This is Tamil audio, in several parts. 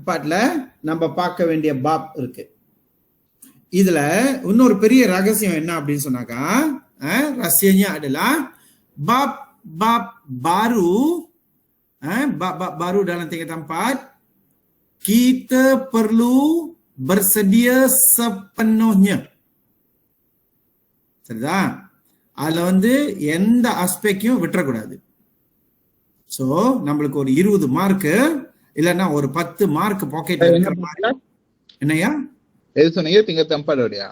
பாட்ல நம்ம பார்க்க வேண்டிய பாப் இருக்கு. இதுல இன்னொரு பெரிய ரகசியம் என்ன அப்படின்னு சொன்னாக்கா, rahsianya adalah bab baru, bab baru dalam tingkatan 4, kita perlu bersedia sepenuhnya. சரிதா? அதுல எந்த ஆஸ்பெக்டையும் விட்டுறக்கூடாது. சோ நம்மளுக்கு ஒரு 20 மார்க் இல்லன்னா ஒரு 10 மார்க் பாக்கெட்ல இருக்கிற மாதிரி. என்னையா எது சொன்னீங்க? tingkatan 4 ஓடியா?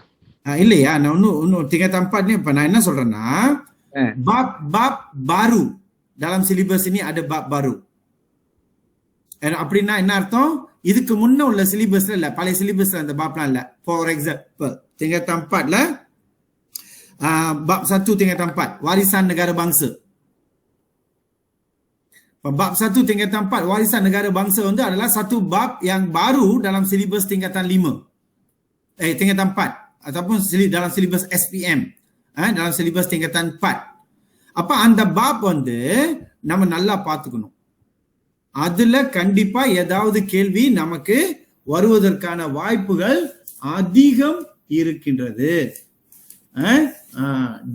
இல்லையா, நான் இன்னும் tingkatan 4 இப்ப நான் என்ன சொல்றேன்னா, bab baru dalam silibus ini ada bab baru. அப்படின்னா என்ன அர்த்தம்? இதுக்கு முன்ன உள்ள சிலிபஸ்ல இல்ல, பழைய சிலிபஸ்ல அந்த பாப்லாம் இல்ல. For example tingkatan 4ல bab 1 tingkatan 4 warisan negara bangsa. Bab 1 tingkatan 4 warisan negara bangsa adalah satu bab yang baru dalam silibus tingkatan 5. Tingkatan 4 ataupun dalam silibus SPM. Dalam silibus tingkatan 4. அப்ப அந்த பாப் நம்ம நல்லா பார்த்துக்கணும். அதுல கண்டிப்பா ஏதாவது கேள்வி நமக்கு வருவதற்கான வாய்ப்புகள் அதிகம் இருக்கின்றது.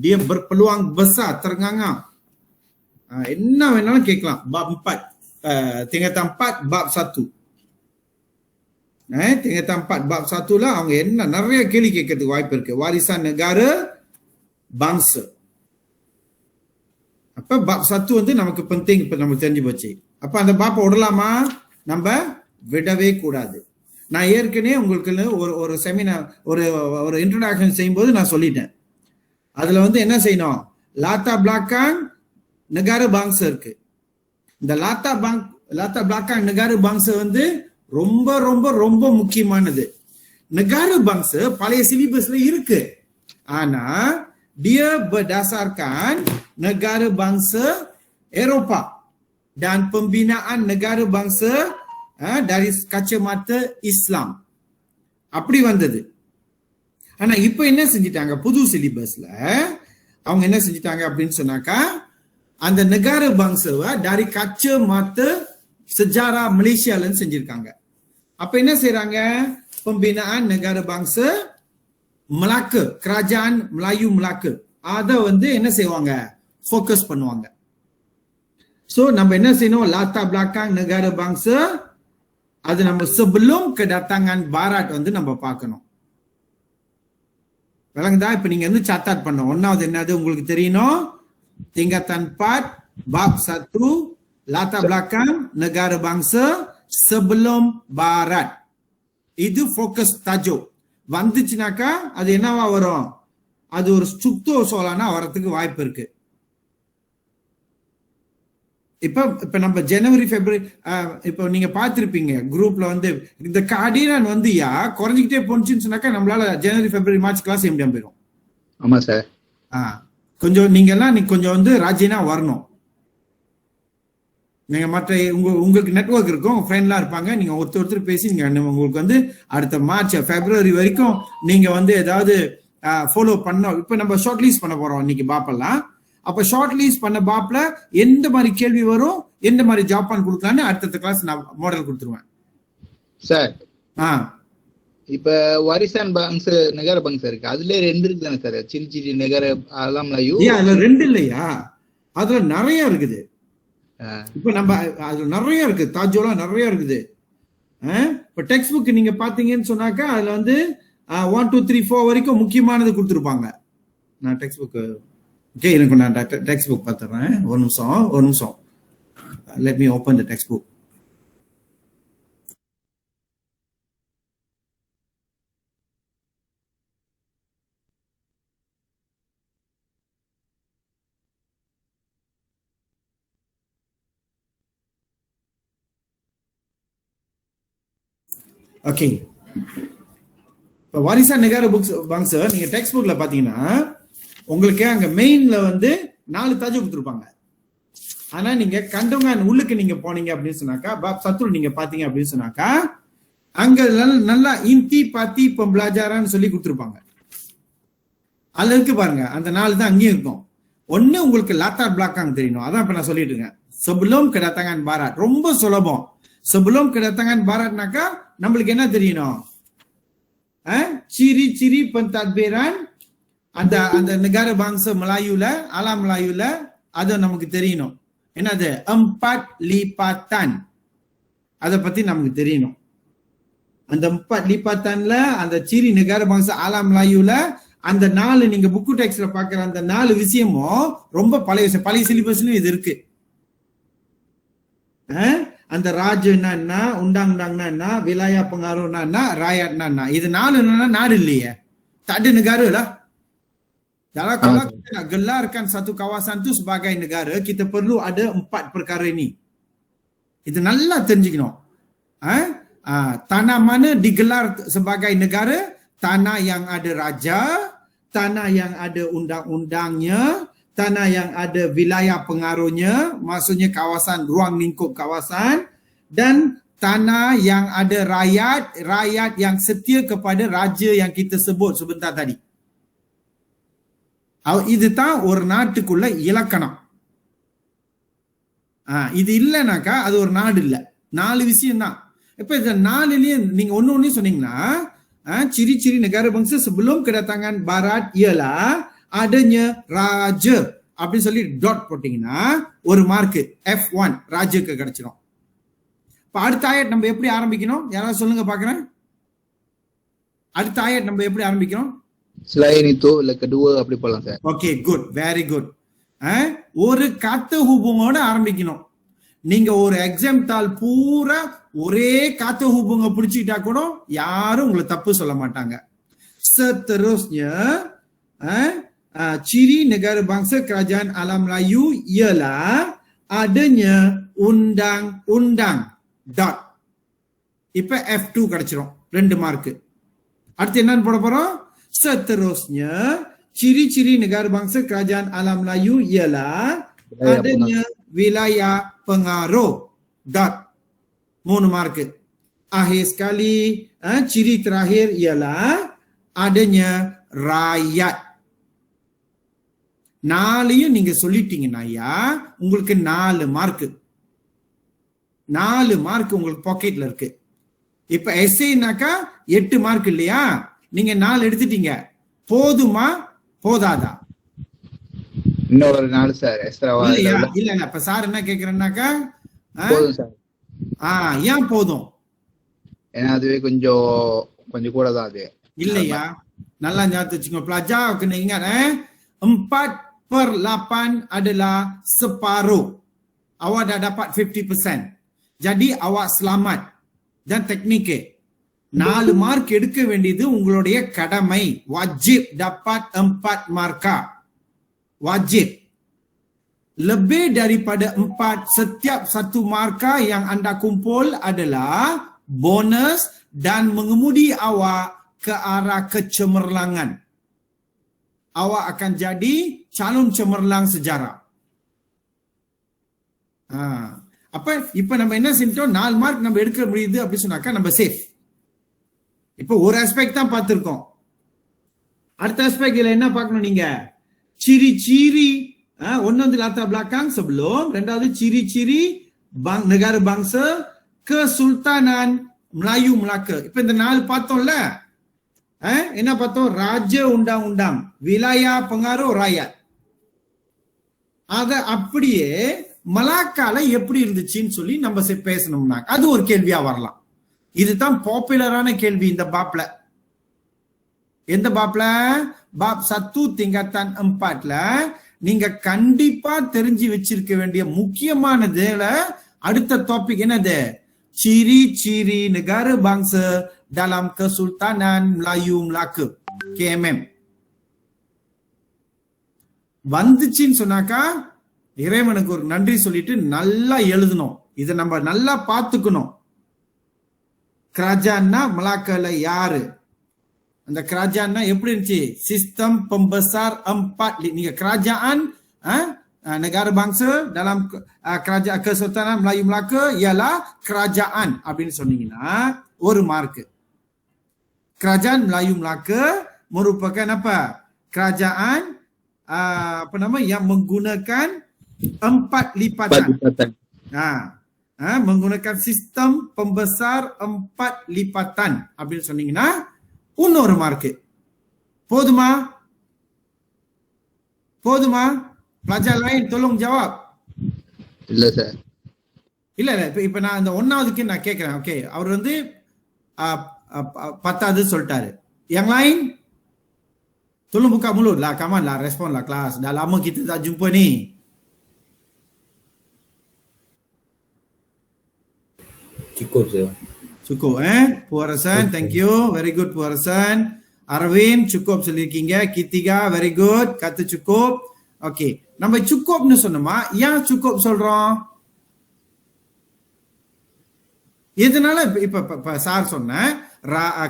dia berpeluang besar terengah-engah. என்ன வேணாலும் கேட்கலாம். bab 4 tingkatan 4 bab 1. tingkatan 4 bab 1ல அவங்க என்ன நிறைய கேள்வி கேட்கறதுக்கு வாய்ப்பு இருக்கு. warisan negara bangsa. அப்ப bab 1 நமக்கு penting, இப்ப நமக்கு தெரிஞ்சு போச்சு. அப்ப அந்த பாப்பை விடலாமா? நம்ம விடவே கூடாது. நான் ஏற்கனவே உங்களுக்கு ஒரு செமினார் ஒரு இன்ட்ரோடக்ஷன் செய்யும்போது நான் சொல்லிட்டேன். அதுல என்ன செய்யணும்? லாத்தா பிளாக்காங் நெகாரு பாங்ஸ் இருக்கு. இந்த லாத்தா பிளாக்காங் நெகாரு பாங்ஸ் ரொம்ப ரொம்ப ரொம்ப முக்கியமானது. நெகாரு பாங்ஸ் பழைய சிலிபஸ்ல இருக்கு, ஆனா dia berdasarkan negara bangsa Eropah dan pembinaan negara bangsa dari kacamata Islam. அப்படி வந்தது. ஆனா இப்ப என்ன செஞ்சிட்டாங்க? புது சிலிபஸ்ல அவங்க என்ன செஞ்சிட்டாங்க அப்படின்னு சொன்னாக்கா, அந்த negara bangsa dari kacamata sejarah Malaysia செஞ்சிருக்காங்க. அப்ப என்ன செய்யறாங்க? pembinaan negara bangsa Melaka, kerajaan Melayu Melaka, அதை என்ன செய்வாங்க? ஃபோக்கஸ் பண்ணுவாங்க. சோ நம்ம என்ன செய்யணும்? லாத்தா பிளாக்காங் நெகார பாங்ஸா அது நம்ம sebelum kedatangan barat நம்ம பார்க்கணும். விளங்குதா? இப்ப நீங்க சார்ட் பண்ண ஒன்னாவது என்னது உங்களுக்கு தெரியணும்? tingkatan 4 bab 1 latar belakang negara bangsa sebelum barat. இது ஃபோக்கஸ் tajuk. வந்துச்சுனாக்கா அது என்னவா வரும்? அது ஒரு சுக்தோ சோலானா வரதுக்கு வாய்ப்பு இருக்கு. இப்ப நம்ம ஜனவரி பிப்ரவரி இப்ப நீங்க பாத்திருப்பீங்க குரூப்ல இந்த கார்டினன் குறைஞ்சிக்கிட்டே போனுச்சுன்னு சொன்னாக்கா நம்மளால ஜனவரி பிப்ரவரி மார்ச் கிளாஸ் செய்ய முடியாம போயிடும். ஆமா சார். கொஞ்சம் நீங்க எல்லாம் கொஞ்சம் ராஜினா வரணும். நீங்க மற்ற உங்களுக்கு நெட்வொர்க் இருக்கும், ஃப்ரெண்ட்லாம் இருப்பாங்க, நீங்க ஒருத்தர் பேசி நீங்க உங்களுக்கு அடுத்த மார்ச் பிப்ரவரி வரைக்கும் நீங்க ஏதாவது ஃபாலோ பண்ணோம். இப்ப நம்ம ஷார்ட் லீஸ்ட் பண்ண போறோம் இன்னைக்கு பாப்பெல்லாம். அப்ப ஷார்ட் லீஸ்ட் பண்ண பாப்ல எந்த மாதிரி கேள்வி வரும், எந்த மாதிரி ஜாப் பண்ண கொடுக்கலான்னு அடுத்த கிளாஸ் நான் மாடல் கொடுத்துருவேன் சார். இப்ப வாரிசான் பங்ஸ் நெகார பங்ஸ் இருக்கு, அதுல 2 இருக்கு தானே சார்? சின்ன நெகார அதெல்லாம் அதுல 2 இல்லையா? அதுல நிறைய இருக்குது. இப்ப நம்ம அதுல நிறைய இருக்கு, தாஜோலாம் நிறைய இருக்குது. இப்ப டெக்ஸ்ட் புக் நீங்க பாத்தீங்கன்னு சொன்னாக்கா அதுல 1 2 3 4 வரைக்கும் முக்கியமானது கொடுத்துருப்பாங்க. நான் டெக்ஸ்ட் புக் எனக்கு நான் டெக்ஸ்ட் புக் பார்த்துறேன். ஒரு நிமிஷம் let me open the textbook. Okay, இப்போ வாரிசான் நெகார பாங்ஸா நீங்க டெக்ஸ்ட் புக்ல பாத்தீங்கன்னா உங்களுக்கு அங்க மெயின்ல 4 தாஜ் கொடுத்துருப்பாங்க. ஆனா நீங்க கண்டவங்க உள்ளுக்கு நீங்க போனீங்க அப்படின்னு சொன்னாக்கா, பாப் சத்துரு நீங்க பாத்தீங்க அப்படின்னு சொன்னாக்கா அங்க நல்லா இந்தி பாத்தி பம்பளாஜாரான்னு சொல்லி கொடுத்துருப்பாங்க. அதுல இருக்கு பாருங்க, அந்த 4 தான் அங்கேயும் இருக்கும். ஒண்ணு உங்களுக்கு லாத்தார் பிளாக்காங் தெரியணும், அதான் இப்ப நான் சொல்லிட்டு இருக்கேன். sebelum kedatangan barat ரொம்ப சுலபம். Sebelum kedatangan barat naka, நம்மளுக்கு என்ன தெரியணும்? Ciri-ciri pentadbiran அந்த negara bangsa Melayuல, alam Melayuல அது நமக்கு தெரியணும். என்னது? 4 lipatan. அதை பத்தி நமக்கு தெரியணும். அந்த 4 lipatanல அந்த ciri negara bangsa alam Melayuல அந்த 4 நீங்க புக்கு டெக்ஸ்ட்ல பாக்குற அந்த 4 விஷயமும் ரொம்ப பழைய சிலிபஸ்லயும் இது இருக்கு. அந்த ராஜ்னா என்ன, undang-undangnya என்ன, wilayah pengaruhnya என்ன, rakyatnya என்ன, இது 4 என்னன்னா நாடு இல்லையே, tak ada negara lah. Kalau kita nak gelarkan satu kawasan tu sebagai negara, kita perlu ada 4 perkara ini. Itu நல்லா தெரிஞ்சுக்கணும். Tanah mana digelar sebagai negara? Tanah yang ada raja, tanah yang ada undang-undangnya, tanah yang ada wilayah pengaruhnya, maksudnya kawasan, ruang lingkup kawasan, dan tanah yang ada rakyat yang setia kepada raja yang kita sebut sebentar tadi. இதுதான் ஒரு நாட்டுக்குள்ள இலக்கணம். இது இல்லைனாக்கா அது ஒரு நாடு இல்ல. 4 விஷயம் தான். இப்ப இந்த 4லயும் நீங்க ஒண்ணு சொன்னீங்கன்னா, ciri-ciri negara bangsa sebelum kedatangan barat ialah adanya raja அப்படின்னு சொல்லி டாட் போட்டீங்கன்னா ஒரு மார்க் F1 ராஜுக்கு கிடைச்சிடும். இப்ப அடுத்த ஆயட் நம்ம எப்படி ஆரம்பிக்கணும்? யாராவது சொல்லுங்க பாக்குறேன். அடுத்த ஆயட் நம்ம எப்படி ஆரம்பிக்கணும்? Selain itu, kedua அப்படி போலாம் sir. Okay, good, very good. ஒரு kata hubungoட ஆரம்பிக்கணும். நீங்க ஒரு எக்ஸாம் தாள் பூரா ஒரே kata hubunga பிடிச்சிட்டா கூட யாரும் உங்களை தப்பு சொல்ல மாட்டாங்க. Seterusnya, ciri negara bangsa kerajaan alam Melayu ialah adanya undang-undang. Dot. இப்ப F2 கிடைச்சிரும், 2 மார்க். அடுத்து என்னன்னு போட போறோம்? Seterusnya, ciri-ciri negara bangsa kerajaan alam Melayu ialah adanya wilayah pengaruh. Dot. 3 mark. Akhir sekali, ciri terakhir ialah adanya rakyat. 4 நீங்க சொல்லிட்டீங்கன்னா உங்களுக்கு 4 மார்க். 4 மார்க் உங்களுக்கு பாக்கெட்ல இருக்கு. இப்ப எஸ்ஏனாக்கா 8 மார்க் இல்லையா? நீங்க 4 எடுத்துட்டீங்க. போதுமா போதாதா? இன்னொரு 4 சார் எக்ஸ்ட்ராவா? இல்ல இப்ப சார் என்ன கேக்குறேன்னாக்கா, போதும் சார். ஏன் போதும்? ஏன்னா அதுவே கொஞ்சம் கூட தான் அது. இல்லையா? நல்லா ஞாபகம் வச்சுக்கோங்க. pelajar kena ingat 4/8 adalah separuh. Awak dah dapat 50%. Jadi awak selamat. Dan teknik 4 mark எடுக்க வேண்டியது உங்களுடைய கடமை. Wajib dapat 4 markah. Wajib. Lebih daripada 4, setiap 1 markah yang anda kumpul adalah bonus dan mengemudi awak ke arah kecemerlangan. Awak akan jadi calon cemerlang sejarah. அப்ப இப்ப நம்ம என்ன செஞ்சோம்? 4 மார்க் நம்ம எடுக்க முடியுது அப்படி சொன்னாக்கா நம்ம சேஃப். இப்ப ஒரு ஆஸ்பெக்ட் தான் பார்த்திருக்கோம். அடுத்த ஆஸ்பெக்ட்ல என்ன பார்க்கணும் நீங்க? ciri-ciri ஒன்னு latar belakang sebelum, ரெண்டாவது ciri-ciri negara bangsa Kesultanan Melayu Melaka. இப்ப இந்த 4 பார்த்தோம்ல, என்ன பார்த்தோம்? ராஜ்ய undang-undang, wilayah pengaruh rakyat. அத அப்படியே மலாக்கால எப்படி இருந்துச்சுன்னு சொல்லி நம்ம பேசணும்னா அது ஒரு கேள்வியா வரலாம். இதுதான் பாப்புலரான கேள்வி இந்த பாப்ல. எந்த பாப்ல? பாப் 1 tingkatan 4ல நீங்க கண்டிப்பா தெரிஞ்சு வச்சிருக்க வேண்டிய முக்கியமானதுல அடுத்த டாபிக் என்னது? ciri-ciri negara bangsa dalam Kesultanan Melayu Melaka, KMM. வந்துச்சுன்னு சொன்னாக்கா இறைவனுக்கு ஒரு நன்றி சொல்லிட்டு நல்லா எழுதணும். இதை நம்ம நல்லா பார்த்துக்கணும். kerajaan Melaka யாரு? அந்த kerajaan எப்படி இருந்துச்சு? sistem pembesar 4. நீங்க kerajaan negara bangsa dalam kerajaan Kesultanan Melayu Melaka ialah kerajaan அப்படின்னு சொன்னீங்கன்னா ஒரு mark. kerajaan Melayu Melaka merupakan apa? kerajaan yang menggunakan 4 lipatan. menggunakan sistem pembesar 4 lipatan அப்படின்னு சொன்னீங்கன்னா இன்னொரு மார்க். போதுமா? pelajar lain tolong jawab. இல்ல சார். இல்ல இப்ப நான் அந்த 1வதுக்கு நான் கேக்குறேன். ஓகே, அவர் வந்து 10வது சொல்லிட்டாரு. Yang lain tolong buka mulut lah, come on lah, respon lah kelas. Dah lama kita tak jumpa ni. Cukup Puarasan, thank you, very good Puarasan. Arvin cukup சொல்லிருக்கீங்க. Kitiga very good, kata cukup. Okay, நம்ம cukupனு சொன்னோமா, ஏன் cukup சொல்றோம்? இதனால இப்ப சார் சொன்ன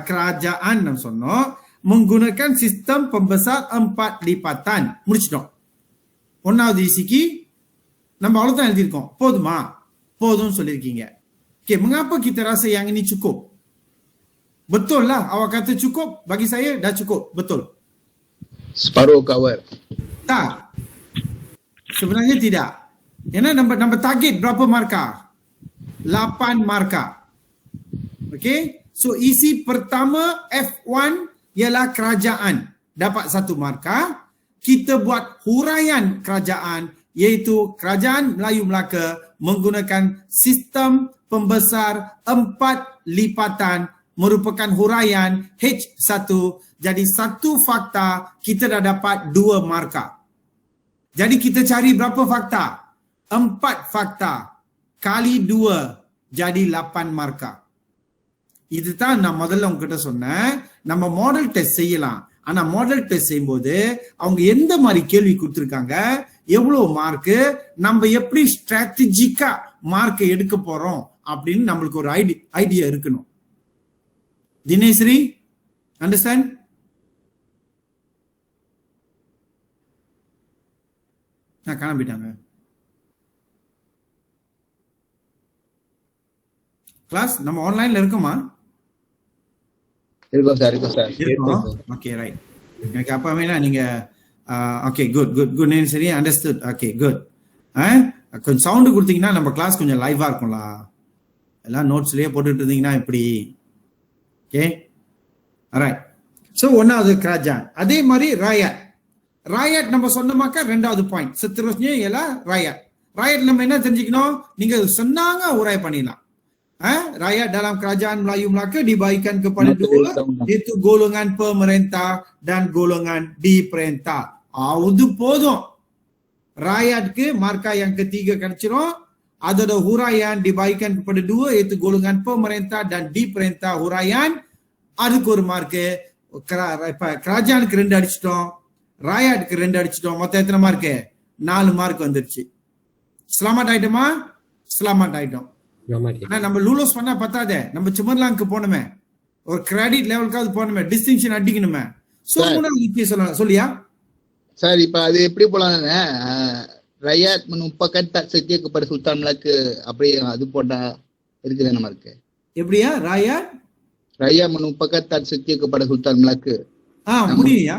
kerajaan நம்ம சொன்னோம், menggunakan sistem pembesar 4 lipatan. முடிச்சிட்டோம். 1வது ஈசிக்கு நம்ம அவ்வளவுதான் எழுதியிருக்கோம். போதுமா? போதும் சொல்லியிருக்கீங்க. Okay, mengapa kita rasa yang ini cukup? Betul lah, awak kata cukup, bagi saya dah cukup, betul. Separuh cover. Tak. Sebenarnya tidak. ஏன்னா நம்ம target berapa markah? 8 markah. Okay, so isi pertama F1 ialah kerajaan, dapat 1 markah. Kita buat huraian kerajaan, iaitu kerajaan Melayu Melaka menggunakan sistem pembesar 4 lipatan merupakan huraian H1. Jadi 1 fakta kita dah dapat 2 markah. Jadi kita cari berapa fakta? 4 fakta kali 2 jadi 8 markah. இதுதான் நான் முதல்ல உங்ககிட்ட சொன்னேன். நம்ம மாடல் டெஸ்ட் செய்யலாம். ஆனா மாடல் டெஸ்ட் செய்யும்போது அவங்க எந்த மாதிரி கேள்வி கொடுத்திருக்காங்க, எவ்வளவு மார்க், நம்ம எப்படி ஸ்ட்ராட்டஜிக்கா மார்க் எடுக்க போறோம் அப்படின்னு நம்மளுக்கு ஒரு ஐடியா இருக்கணும். தினேஸ்ரீ, அண்டர்ஸ்டாண்ட்? நான் காண போயிட்டாங்க. கிளாஸ் நம்ம ஆன்லைன்ல இருக்கோமா? இருக்கும் சார். Okay, right. எனக்கு அப்ப வேணா நீங்க ஓகே, குட் சரி, அண்டர்ஸ்டுட். Okay, good. கொஞ்சம் சவுண்ட் கொடுத்தீங்கன்னா நம்ம கிளாஸ் கொஞ்சம் லைவா இருக்கும்ல. எல்லாம் நோட்ஸ்லயே போட்டுட்டு இருந்தீங்கன்னா இப்படி. Okay, right. சோ 1வது kerajaan. அதே மாதிரி ராயட் நம்ம சொன்னமாக்கா 2வது பாயிண்ட். seterusnya ialah rakyat நம்ம என்ன தெரிஞ்சுக்கணும்? நீங்க சொன்னாங்க உரை பண்ணிடலாம். Rakyat dalam kerajaan Melayu Melaka dibagikan kepada 2, iaitu golongan pemerintah dan golongan diperintah. Itu போதும். Rakyatக்கு markah yang ketiga கிடைச்சிரும். Ada huraian dibagikan kepada 2, iaitu golongan pemerintah dan diperintah huraian. அதுக்கு ஒரு மார்க். kerajaan 2 அடிச்சிட்டோம், ராயட்க்கு 2 அடிச்சிட்டோம். மொத்தம் எத்தனை மார்க்? 4 மார்க் வந்துருச்சு. ஸ்லாமட் ஆயிட்டோமா? ஸ்லாமட் ஆயிட்டோம். ஆனா நம்ம லூலோஸ் பண்ணா பத்தாதே, நம்ம சிமர்லாங்க்கு போனோமே, ஒரு கிரெடிட் லெவலுக்காவது போனோமே, டிஸ்டிங்ஷன் அடிக்கணுமே. சொல்லியா சார்? இப்ப அது எப்படி போலாம்னா, rakyat menumpahkan tak setia kepada Sultan Melaka, அப்படி அது போட்டா இருக்குது நம்ம இருக்கு. எப்படியா? rakyat menumpahkan tak setia kepada Sultan Melaka. முடியும்யா.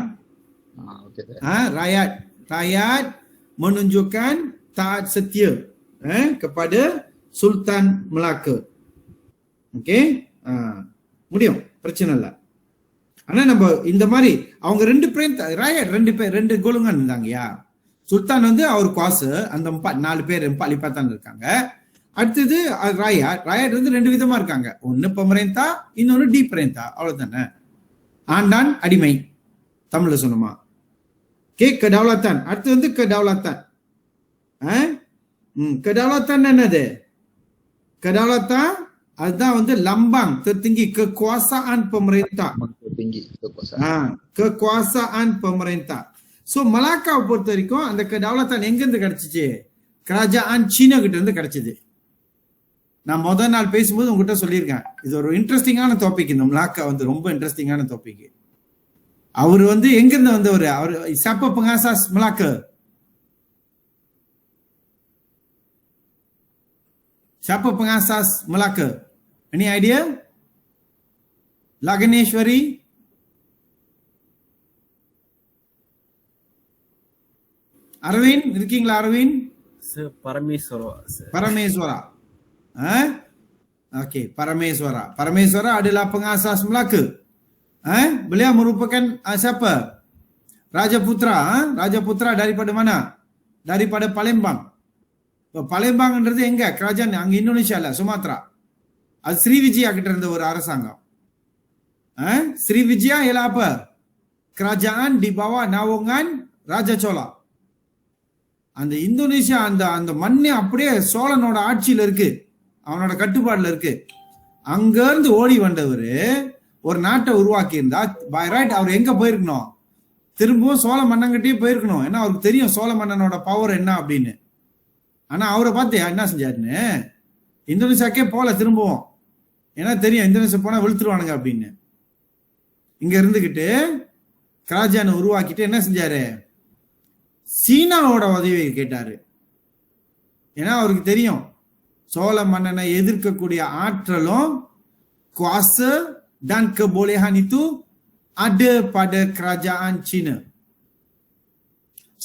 Okay sir. rakyat menunjukkan taat setia kepada Sultan Melaka. Okay, முடியும், பிரச்சனை இல்லை. ஆனா நம்ம இந்த மாதிரி அவங்க 2 பேர் ராயட் 2 கோலுங்கன் இருந்தாங்கயா. சுல்தான் வந்து அவர் குவாசு, அந்த 4 பேர் 4 lipatan இருக்காங்க. அடுத்தது ராயட் வந்து 2 விதமா இருக்காங்க. ஒன்னு பெமரேந்தா, இன்னொன்னு டிபரேந்தா. அவ்வளவுதானே. ஆண்டான், அடிமை, தமிழ்ல சொன்னோமா. kedaulatan. அடுத்து வந்து kedaulatan. kedaulatan என்னது? kedaulatan அதுதான் வந்து lambang tertinggi kekuasaan pemerintah. Kekuasaan pemerintah. So Melaka பொறுத்த வரைக்கும் அந்த kedaulatan எங்க இருந்து கிடைச்சிச்சு? kerajaan Cina கிட்ட இருந்து கிடைச்சது. நான் முதல் நாள் பேசும்போது உங்ககிட்ட சொல்லியிருக்கேன், இது ஒரு இன்ட்ரெஸ்டிங்கான டாபிக். இந்த Melaka வந்து ரொம்ப இன்ட்ரெஸ்டிங்கான டாபிக். அவர் வந்து எங்க இருந்து வந்தவர்? அவர் siapa pengasas Melaka? Siapa pengasas Melaka? Any idea? Laganeshwari? Arvind, இருக்கீங்களா Arvind? Sir, Parameswara. Parameswara. Okey, Parameswara. Parameswara adalah pengasas Melaka. Beliau merupakan siapa? Raja Putra. Raja Putra daripada mana? Daripada Palembang. Palembangன்றது எங்க? kerajaan அங்க இந்தோனேஷியால, சுமாத்ரா. அது ஸ்ரீவிஜயா கிட்ட இருந்த ஒரு அரசாங்கம். Srivijaya ialah apa? Kerajaan di bawah naungan Raja Chola. அந்த இந்தோனேஷியா அந்த அந்த மண்ணே அப்படியே சோழனோட ஆட்சியில இருக்கு, அவனோட கட்டுப்பாடுல இருக்கு. அங்க இருந்து ஓடி வந்தவர் ஒரு நாட்டை உருவாக்கி இருந்தா பை ரைட் அவர் எங்க போயிருக்கணும்? திரும்பவும் சோழ மன்னன்கிட்டயே போயிருக்கணும். ஏன்னா அவருக்கு தெரியும் சோழ மன்னனோட பவர் என்ன அப்படின்னு. ஆனா அவரை பார்த்து என்ன செஞ்சாருன்னு, இந்தோனேஷியாக்கே போல திரும்பவும். ஏன்னா தெரியும் இந்தோனேஷியா போனா வெளுத்துருவானுங்க அப்படின்னு. இங்க இருந்துகிட்டு கிராஜானை உருவாக்கிட்டு என்ன செஞ்சாரு? சீனாவோட உதவியை கேட்டாரு. ஏன்னா அவருக்கு தெரியும் சோழ மன்னனை எதிர்க்கக்கூடிய ஆற்றலும் kuasa dan kebolehan itu ada pada kerajaan Cina.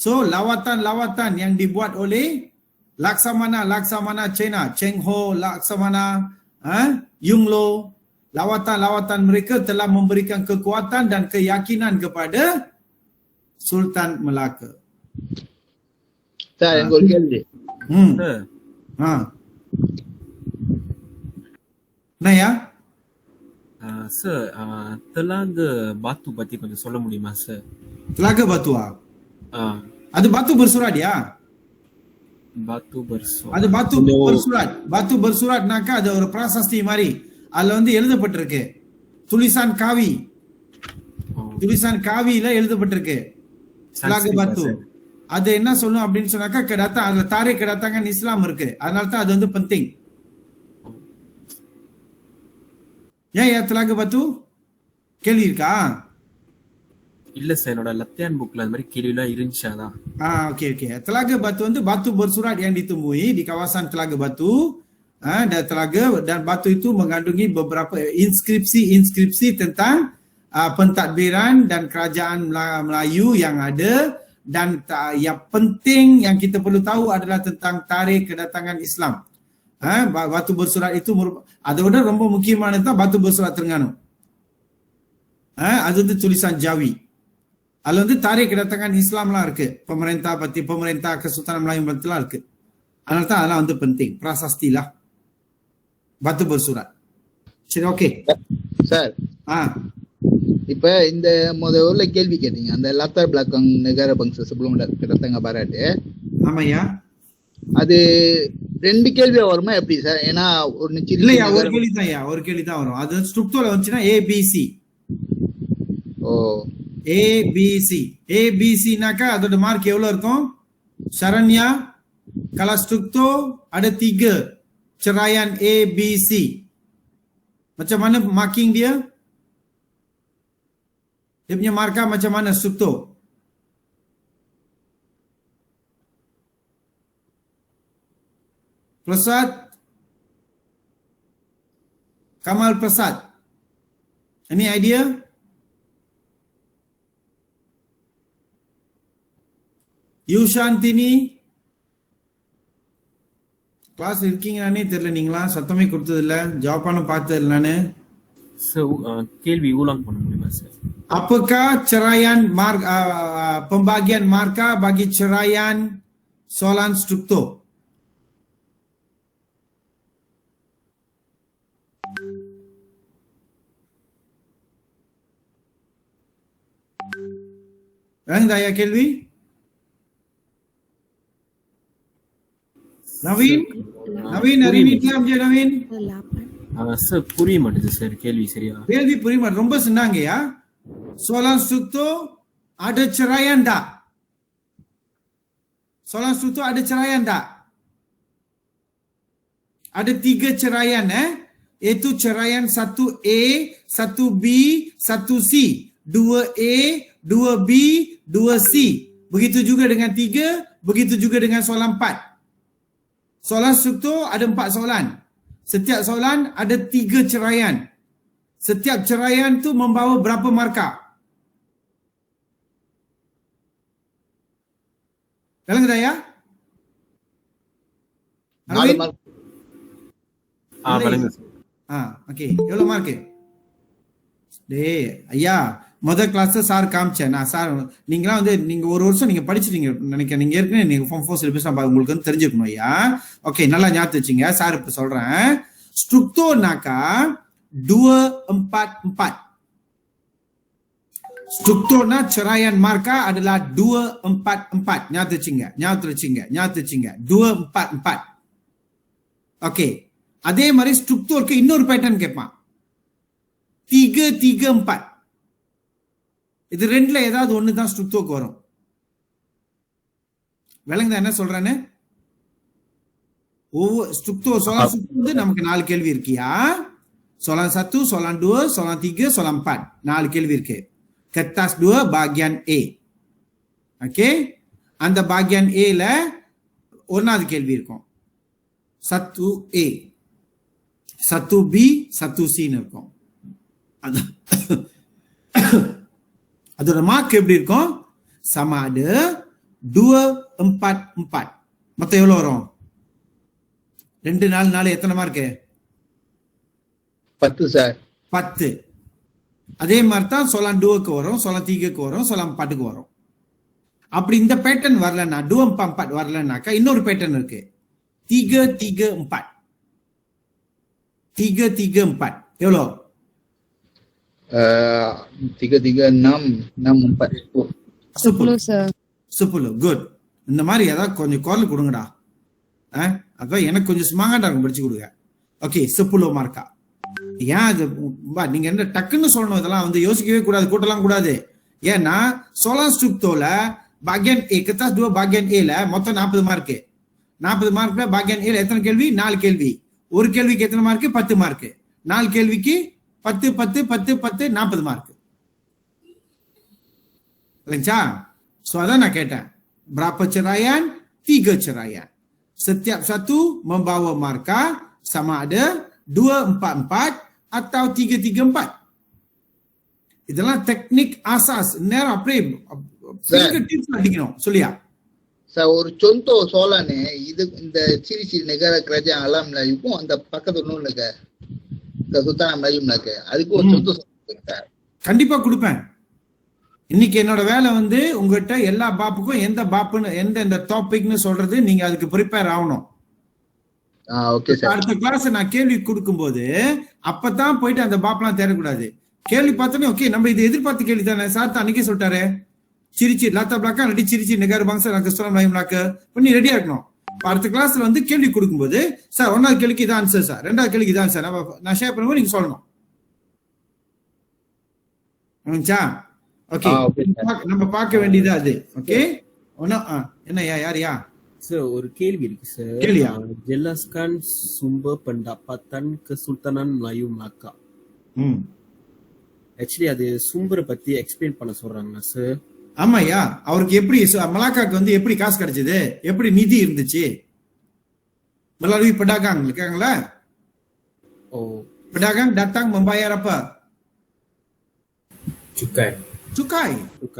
So lawatan-lawatan yang dibuat oleh Laksamana China, Cheng Ho Laksamana, Yung Lo, lawatan-lawatan mereka telah memberikan kekuatan dan keyakinan kepada Sultan Melaka. Sir எனக்கு ஒரு கேள்வி. சார் என்னய்யா? சார் Telaga Batu பத்தி கொஞ்சம் சொல்ல முடியுமா சார்? Telaga Batuah. அது Batu Bersurat-ya? Batu Bersurat. அது Batu Bersurat. Batu Bersurat-naக்கா அது ஒரு prasasti மாதிரி. அதுல வந்து எழுதப்பட்டிருக்கு. துலிசான் காவி. துலிசான் காவியில எழுதப்பட்டிருக்கு. Telaga Batu. அது என்ன சொல்லும் அப்படின்னு சொன்னாக்கா kedatangan அதுல tarikh kedatangan Islam இருக்கு. அதனால தான் அது வந்து penting. ஏன் Telaga Batu? கேள்வி இருக்கா? இல்ல சார், என்னோட லத்தியான் புக்ல அந்த மாதிரி கேள்விலாம் இருந்துச்சு அதான். Okey. Telaga Batu வந்து Batu Bersurat yang ditemui di kawasan Telaga Batu. Dan telaga dan batu itu mengandungi beberapa inskripsi tentang pentadbiran dan kerajaan Melayu yang ada, dan yang penting yang kita perlu tahu adalah tentang tarikh kedatangan Islam. Batu Bersurat itu அதை விட ரொம்ப முக்கியமானது தான் Batu Bersurat Terengganu. அது வந்து tulisan Jawi. அதுல வந்து tarikh kedatangan Islamலாம் இருக்கு. pemerintah Kesultanan Melayu பத்திலாம் இருக்கு. அதனால தான் அதெல்லாம் வந்து penting, prasasti lah. Batu Bersurat. சரி, ஓகே சார். இப்ப இந்த முதல்ல கேள்வி கேட்டீங்க, அந்த latar belakang negara bangsa sebelum kedatangan barat. ஆமாய்யா. அது ரெண்டு கேள்வியா வருமா எப்படி சார்? ஏன்னா ஒரு இல்லையா, ஒரு கேள்வி தான் வரும். அது ஸ்ட்ரக்சர்ல வந்துச்சுன்னா ஏபிசி. ஏபிசி ஏபிசினாக்கா அதோட மார்க் எவ்வளவு இருக்கும்? Saranya, kalau struktur ada 3 ceraian ABC. Macam mana marking dia? Dia punya markah macam mana struktur? Prasad, Kamal Prasad, any idea? Yushanthini class இருக்கீங்களானே தெரியல, நீங்களா சத்தமே கொடுத்தது இல்ல, ஜவாபானும் பார்த்தது இல்லை நானு. சார் கேள்வி ulang பண்ண முடியுமா sir? Apakah ceraian pembagian markah bagi ceraian soalan struktur? Daya கேள்வி? Navin hari ini diam je Navin. Sir புரிய மாட்டேது சார் கேள்வி சரியா? கேள்வி புரிய மாட்டேது, ரொம்ப சொன்னாங்கயா. Soalan struktur ada ceraian tak? Soalan struktur ada ceraian tak? Ada 3 ceraian iaitu ceraian 1A, 1B, 1C, 2A, 2B, 2C. Begitu juga dengan 3, begitu juga dengan soalan 4. Soalan struktur ada 4 soalan. Setiap soalan ada 3 ceraian. Setiap ceraian tu membawa berapa markah? Dalam kedai ya? விளங்கு சார். ஓகே எவ்வளவு மார்க்கு? டேய் ஐயா, முதல் கிளாஸ் சார் காமிச்சேன் நான். சார் நீங்களாம் வந்து நீங்க ஒரு வருஷம் நீங்க படிச்சிட்டீங்க நினைக்கிறேன். நீங்க ஏற்கனவே நீங்க ஃபார்ம் 4 சிலபஸ் உங்களுக்கு வந்து தெரிஞ்சிருக்கணும் ஐயா. ஓகே, நல்லா ஞாபகம் வச்சுங்க. சார் இப்ப சொல்றேன். strukturனாக்கா 2, 4, 4. Strukturnya ceraian marka adalah 2, 4, 4. Nyata வச்சுங்க. 2, 4, 4. ஓகே, அதே மாதிரி ஸ்ட்ரக்சருக்கு இன்னொரு பேட்டர்ன் கேட்பான். 3, 3, 4. இது ரெண்டுல ஏதாவது ஒண்ணுதான் ஸ்ட்ரக்சருக்கு வரும். விளங்குதா என்ன சொல்றேன்னு? ஸ்ட்ரக்சர் soalan வந்து நமக்கு 4 கேள்வி இருக்கியா? soalan 1, soalan 2, soalan 3, soalan 4. 4 கேள்வி இருக்கு. Kertas 2 bagian A. Okey, அந்த bagian A ல ஒன்னாவது கேள்வி இருக்கும். 1A, 1B, 1C ன்னு இருக்கும். அதோட மார்க் எப்படி இருக்கும்? sama ada 2, 4, 4. மொத்தம் எவ்வளவு வரும்? 2, 4, 4 எத்தனை மார்க்கு? 10 சார். 10. அதே மாதிரி தான் soalan 2க்கு வரும், soalan 3க்கு வரும், soalan 4க்கு வரும். அப்படி இந்த பேட்டர்ன் வரலன்னா 2, 4, 4 வரலன்னாக்கா இன்னொரு பேட்டர்ன் இருக்கு. 3, 3, 4. 3, 3, 4 எவ்வளோ? 3, 3, 6, 6, 4. 10 சார். 10. குட். இந்த மாதிரி ஏதாவது கொஞ்சம் குரல் கொடுங்கடா. அதான் எனக்கு கொஞ்சம் ஸ்மாங்கா இருக்கும், படிச்சு கொடுங்க. ஓகே, 10 மார்க்கா. ஏன் அது நீங்க என்ன டக்குன்னு சொல்லணும்? இதெல்லாம் வந்து யோசிக்கவே கூடாது, கூட்டலாம் கூடாது. ஏன்னா soalan strukturல bagian A, kertas 2 bagian A ல மொத்தம் 40 மார்க். 40 மார்க்ல bagian A ல எத்தனை கேள்வி? 4 கேள்வி. ஒரு கேள்விக்கு எத்தனை மார்க்? 10 மார்க். 4 கேள்விக்கு 10, 10, 10, 10, 40 மார்க். இல்லைங்களா? சோ அதான் நான் கேட்டேன். berapa ceraian? 3 ceraian. Setiap satu membawa marka sama ada 2, 4, 4 atau 3, 3, 4. இதெல்லாம் டெக்னிக் ஆசாஸ். நேரம் அப்படியே டிப்ஸ் அடிக்கணும். சொல்லியா சார், ஒரு contoh soalan இது இந்த ciri-ciri negara kerajaan alam Melayuக்கும் அந்த பக்கத்து நூல் இருக்க Kesultanan Melayu Melaka, அதுக்கு ஒரு contoh சார். கண்டிப்பா கொடுப்பேன். இன்னைக்கு என்னோட வேலை வந்து உங்ககிட்ட எல்லா பாப்புக்கும் எந்த பாப்புன்னு எந்த டாபிக்னு சொல்றது, நீங்க அதுக்கு ப்ரிப்பேர் ஆகணும். Okay sir. அடுத்த கிளாஸ் நான் கேள்வி கொடுக்கும்போது அப்பதான் போயிட்டு அந்த பாப்லாம் தேடக்கூடாது. கேள்வி பார்த்தோன்னே ஓகே நம்ம இது எதிர்பார்த்து கேள்வி தானே சார் தான் அன்னைக்கே சொல்லிட்டாரு. சிரிச்சி லாத்தா பிளாக்கா ரெடி சிரிச்சி நெகார் பாங்க சார் கிறிஸ்டான் மயம் பிளாக் பண்ணி ரெடியா இருக்கணும். அடுத்த கிளாஸ்ல வந்து கேள்வி கொடுக்கும்போது சார் ஒன்னாவது கேள்விக்கு இதான் ஆன்சர் சார், ரெண்டாவது கேள்விக்கு இதான் சார் நான் ஷேர் பண்ணும்போது நீங்க சொல்லணும். ஓகே, நம்ம பார்க்க வேண்டியது அது. ஓகே, என்னையா யாரியா சார் ஒரு கேள்வி இருக்கு சார். கேள்வியா? jelaskan sumber pendapatan Kesultanan Melayu Melaka. Actually அது சும்பரை பத்தி எக்ஸ்பிளைன் பண்ண சொல்றாங்க சார். ஆமாயா, அவருக்கு எப்படி மலாக்காக்கு வந்து எப்படி காசு கிடைச்சது, எப்படி நிதி இருந்துச்சு? melalui pedagang இருக்காங்களா? pedagang datang membayar apa? cukai.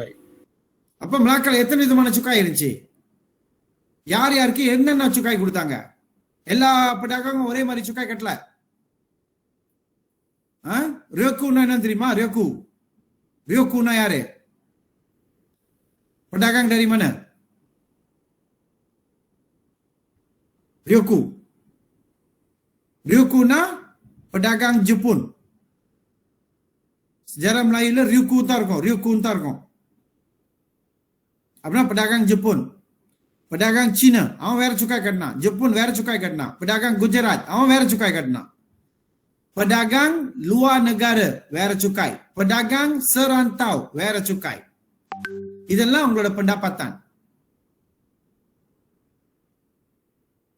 அப்ப மலாக்கால எத்தனை விதமான சுக்காய் இருந்துச்சு? யார் யாருக்கு என்னென்ன சுக்காய் கொடுத்தாங்க? எல்லா pedagang ஒரே மாதிரி சுக்காய் கட்டல. ரியோக்குன்னா என்ன தெரியுமா? ரியோக்குன்னா யாரு? pedagang dari mana? Ryokuna pedagang Jepun. Sejarah Melayu la Ryokun தான் இருக்கும். அப்படின்னா pedagang Jepun. pedagang Cina அவன் வேற சுக்காய் கட்டினான். ஜப்பான் வேற சுக்காய் கட்டினான். pedagang Gujarat அவன் வேற சுக்காய் கட்டினான். pedagang luar negara வேற சுக்காய். pedagang serantau வேற சுக்காய். இதெல்லாம் உங்களோட pendapatan